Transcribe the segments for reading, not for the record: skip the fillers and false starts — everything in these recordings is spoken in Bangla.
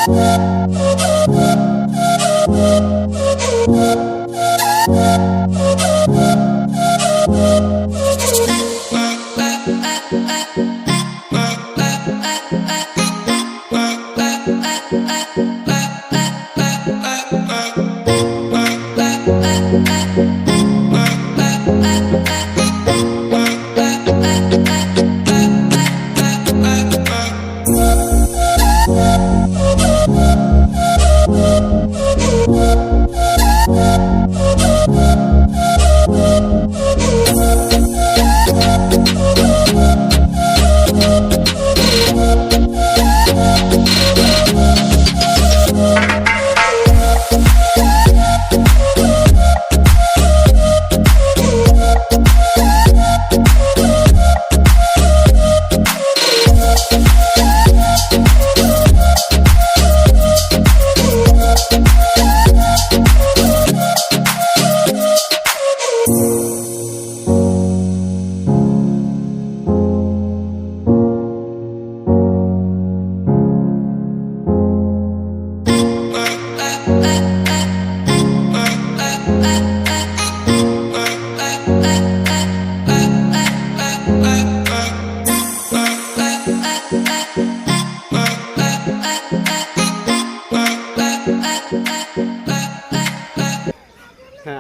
হ্যাঁ,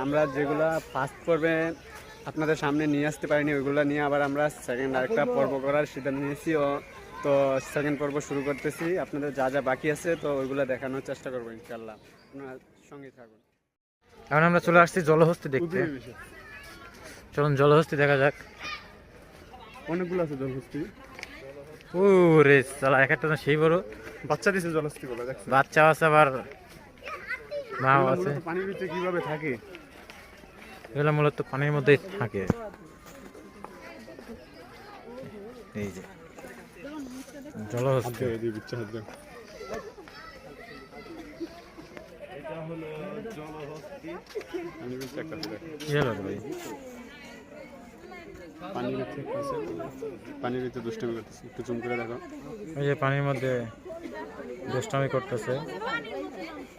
আমরা যেগুলা ফার্স্ট পর্বে আপনাদের সামনে নিয়ে আসতে পারিনি ওইগুলো নিয়ে আবার আমরা সেকেন্ড আরেকটা পর্ব করার সিদ্ধান্ত নিয়েছি। তো সেকেন্ড পর্ব শুরু করতেছি। আপনাদের যা যা বাকি আছে তো ওইগুলো দেখানোর চেষ্টা করবো ইনশাল্লাহ, আপনার সঙ্গে থাকুন। এখন আমরা চলে আসছি জলহস্তি দেখতে। চলুন জলহস্তি দেখা যাক। অনেকগুলো আছে জলহস্তি। ওরে সালা, এক একটা সেই বড় বাচ্চা দিছে জলহস্তি গুলো, দেখছেন? বাচ্চা আছে আবার মাও আছে। পানির ভিতরে কিভাবে থাকে? এগুলো মূলত পানির মধ্যেই থাকে। এই যে জলহস্তি, এটা হলো জলহস্তি। পানির ভিতরে একটা কি হলো ভাই? পানির ভিতরে দুষ্টামি করতেছে, একটু জুম করে দেখো। এই যে পানির মধ্যে দুষ্টামি করতেছে।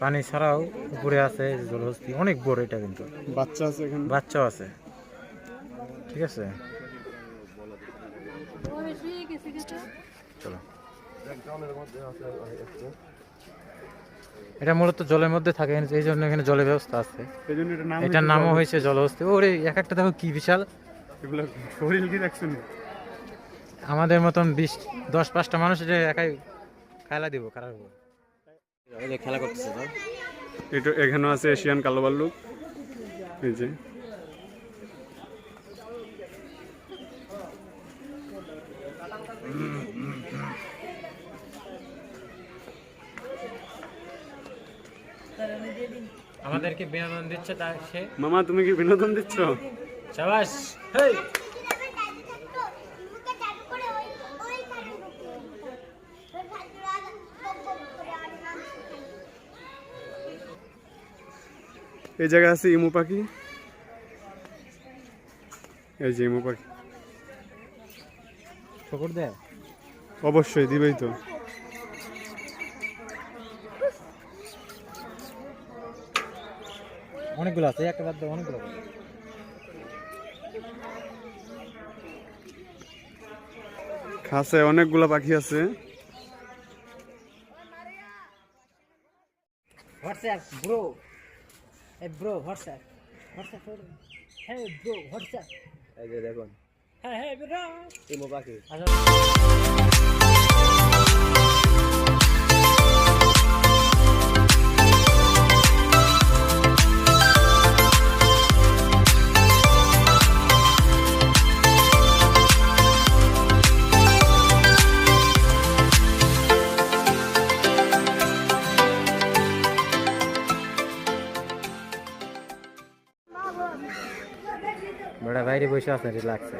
পানি ছাড়াও উপরে আছে এই যে জলহস্তি, অনেক বড় এটা, কিন্তু বাচ্চা আছে এখানে, বাচ্চাও আছে। ঠিক আছে, চলো। এটা মূলত জলের মধ্যে থাকে, এই জন্য এখানে জলের ব্যবস্থা আছে। এটার নামও হয়েছে জলহস্তি। ওরে এক একটা দেখো কি বিশাল। আমাদের মতন 10-5টা মানুষ এটা একাই খেলা দিব, খারাপ খেলা করতেছে। এটা এখানেও আছে এশিয়ান কালো ভাল্লুক। এই যে আমাদেরকে বিনোদন দিচ্ছে তার সে। মামা তুমি কি বিনোদন দিচ্ছ? শাবাশ। হেই এই জায়গায় আছে ইমু পাখি। এই যে ইমু পাখি। ঠোকর দেয়? অবশ্যই দিবেই তো। অনেকগুলো আছে, একটা বাদ দাও, অনেকগুলো। খাসে অনেকগুলো পাখি আছে। হোয়াটসঅ্যাপ ব্রো, এই bro WhatsApp, WhatsApp hey bro WhatsApp. এই যে দেখুন, হ্যাঁ হ্যাঁ ব্রো ইমো পাখি। বড় বাইরে বসে আছে, রিল্যাক্সে।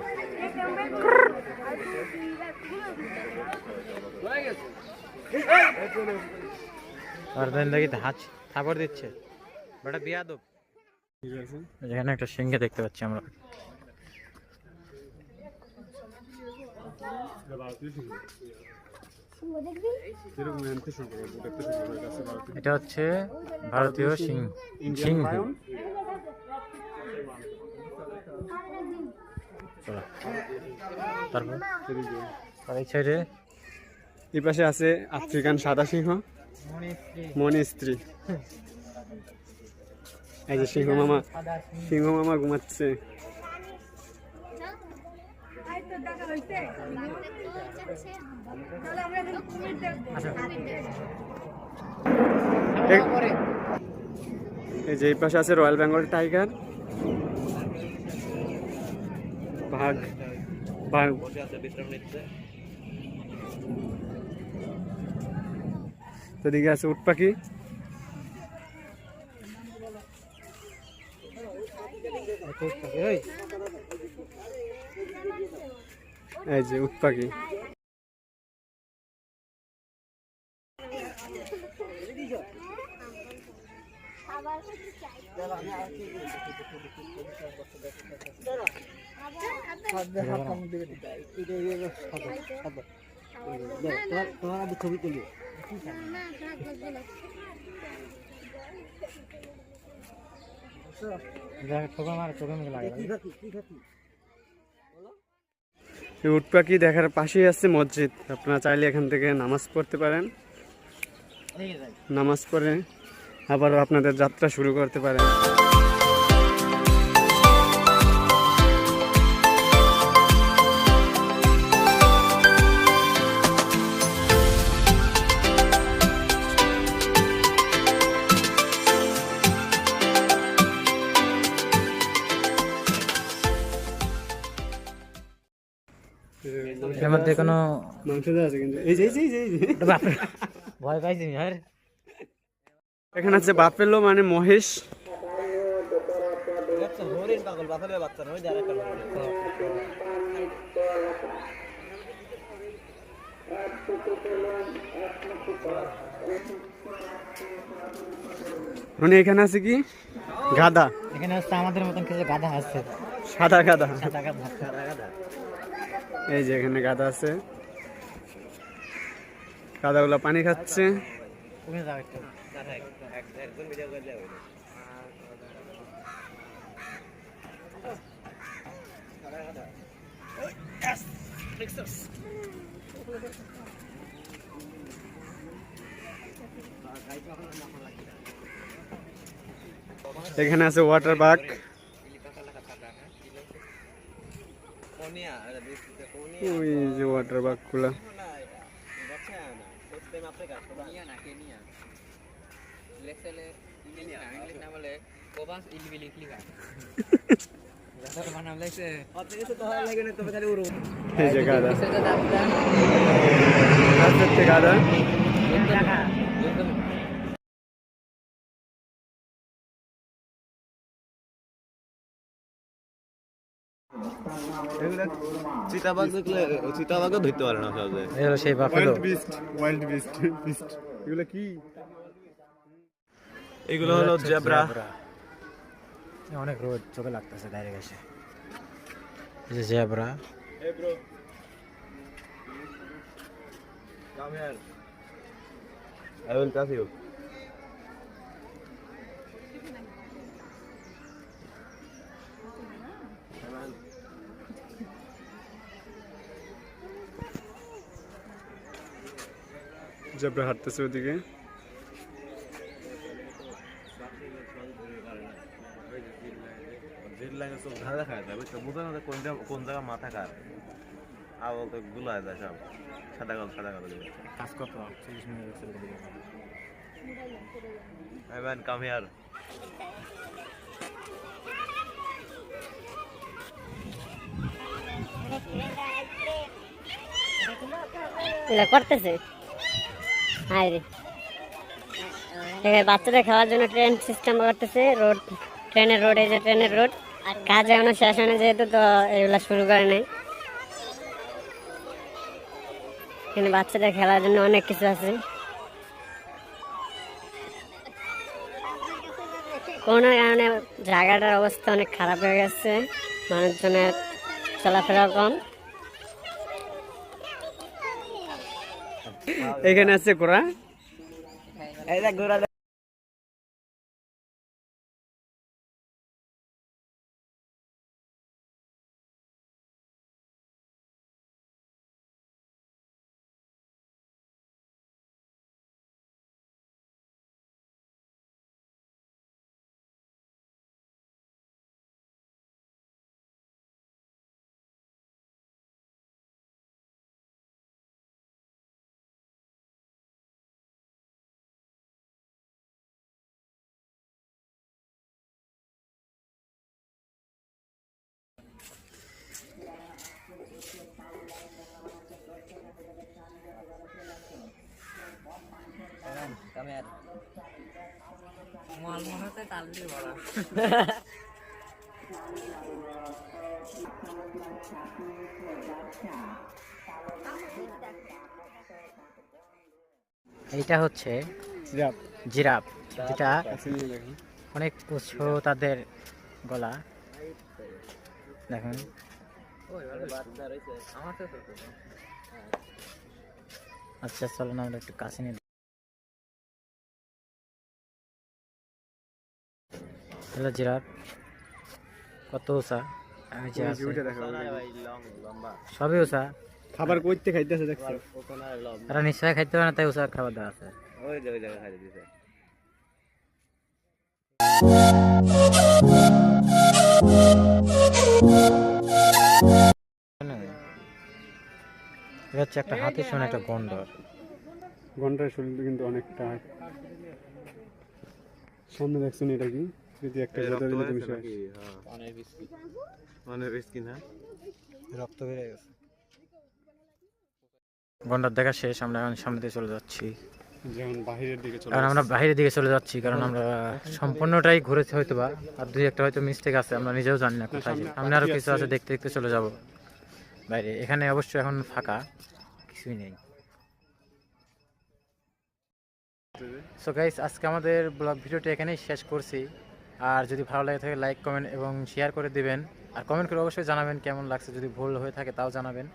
আর দেন দেখি হাঁচ থাপড় দিচ্ছে, বড় বিয়াদব। এখানে একটা সিংহে দেখতে পাচ্ছি আমরা। যেরকম আনতে শুরু করবো, দেখতে শুরু করবো, কাছে ভারতে। এটা হচ্ছে ভারতীয় সিংহ। লায়ন। চলো। তারপর এদিকে। আর এই সাইডে এই পাশে আছে আফ্রিকান সাদা সিংহ, মনি স্ত্রী। এই যে সিংহ মামা ঘুমাচ্ছে। এই যে এই পাশে আছে রয়্যাল বেঙ্গল টাইগার, বাঘ বাঘ। এদিকে আছে উট পাখি, এই যে উট পাখি। ছবি তুলি এই উট পাখি দেখার পাশেই আছে মসজিদ, আপনারা চাইলে এখান থেকে নামাজ পড়তে পারেন, নামাজ পড়ে আবারও আপনাদের যাত্রা শুরু করতে পারেন। এর মধ্যে কোনো মাংস দেওয়া আছে কিন্তু এই যে ভয় পাইছি আর এখানে আছে বাফেলো মানে মহিষ। মানে এখানে আছে কি গাধা, এখানে হচ্ছে আমাদের মতন কিছু গাধা আছে, সাদা গাধা। সাদা গাধা। এই যে এখানে গাধা আছে, গাধাগুলো পানি খাচ্ছে। তুমি যাও একটু। এখানে আছে ওয়াটার বাগ, ওই যে ওয়াটার বাগ গুলা। এই যে গাধা, গাধা। চিতাবাঘও ধরতে পারে না সহজে। এই হলো সেই বাফেলো। ওয়াইল্ড বিস্ট এগুলো কি? এগুলো হলো জেব্রা। অনেক রোদ চোখে লাগতেছে ডাইরেক্ট এসে। এই যে zebra. Hey bro. Come here. I will touch you. Zebra হাঁটতেছে ওদিকে। জেড লাইনে সব ধারা খায় যাবে তো বুঝা না কোন জায়গা মাথা কার আর তো গুলা যায় সব সাদা কালো কাজ করতে 30 মিনিট এক্সেল করে দিবে। Hey man, come here. এটা করতেছে হাই রে বাচ্চাদের খাওয়ার জন্য ট্রেন সিস্টেম করতেছে। রোড ট্রেনের রোড, এই যে ট্রেনের রোড কাজ এখনো শেষ হয় না যেহেতু, তো এগুলো শুরু করে নেই। এখানে বাচ্চাদের খেলার জন্য অনেক কিছু আছে। কোনো কারণে জায়গাটার অবস্থা অনেক খারাপ হয়ে গেছে, মানুষজনের চলাফেরা কম। এখানে আছে ঘোড়া। এই দেখ ঘোড়া। এইটা হচ্ছে জিরাফ। জিরাফ, যেটা কাছে নিয়ে দেখুন। অনেক উঁচু তাদের গলা দেখুন। আচ্ছা চলো না আমরা একটু কাছে নিয়ে হ্যালো জিরাফ কত উঁচা, আমি যে আছে ভিউটা দেখো। সবই উঁচা। খাবার কইতে খাইতেছে দেখছো? তারা নিশ্চয়ই খাইতে পারে না, তাই উঁচা খাবার দেওয়া আছে। ওই জায়গায় খাইতে দিছে। এটা হচ্ছে একটা হাতির সঙ্গে একটা গন্ডর। ঘন্টার শরীর কিন্তু অনেকটা। সামনে দেখছেন এটা কি? যদি একটা গোদাবরী বিষয়। অনেক রিস্কি না? রক্ত বেড়ে গেছে। গন্ডার দেখা শেষ, আমরা এখন সামনে দিয়ে চলে যাচ্ছি। যেমন বাহিরের দিকে চলে কারণ আমরা বাইরের দিকে চলে যাচ্ছি, কারণ আমরা সম্পূর্ণটাই ঘুরেছি হয়তো বা, আর দুই একটা হয়তো মিস্টেক আছে, আমরা নিজেও জানি না কোথায় যাই। সামনে আরো কিছু আছে, দেখতে দেখতে চলে যাব বাইরে। এখানে অবশ্যই এখন ফাঁকা, কিছুই নেই। সো গাইস, আজকে আমাদের ব্লগ ভিডিওটা এখানেই শেষ করছি। আর যদি ভালো লাগে থাকে লাইক কমেন্ট এবং শেয়ার করে দিবেন, আর কমেন্ট করে অবশ্যই জানাবেন কেমন লাগছে। যদি ভুল হয়ে থাকে তাও জানাবেন।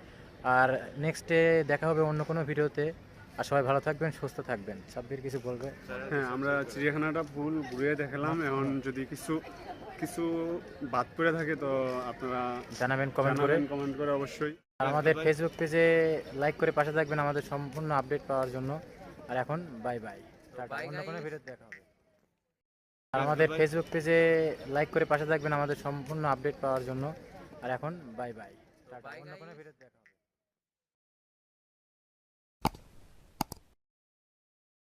আর নেক্সটে দেখা হবে অন্য কোনো ভিডিওতে। আর সবাই ভালো থাকবেন, সুস্থ থাকবেন। সাব্বির কিছু বলবে? হ্যাঁ, আমরা চিড়িয়াখানাটা ফুল ঘুরে দেখালাম। এখন যদি কিছু বাদ পড়ে থাকে তো আপনারা জানাবেন কমেন্ট করে। কমেন্ট করে অবশ্যই। আর আমাদের ফেসবুক পেজে লাইক করে পাশে থাকবেন আমাদের সম্পূর্ণ আপডেট পাওয়ার জন্য। আর এখন বাই বাই, অন্য কোনো ভিডিওতে দেখা হবে। আর আমাদের ফেসবুক পেজে লাইক করে পাশে থাকবেন আমাদের সম্পূর্ণ আপডেট পাওয়ার জন্য। আর এখন বাই বাই, অন্য কোনো ভিডিওতে দেখা হবে।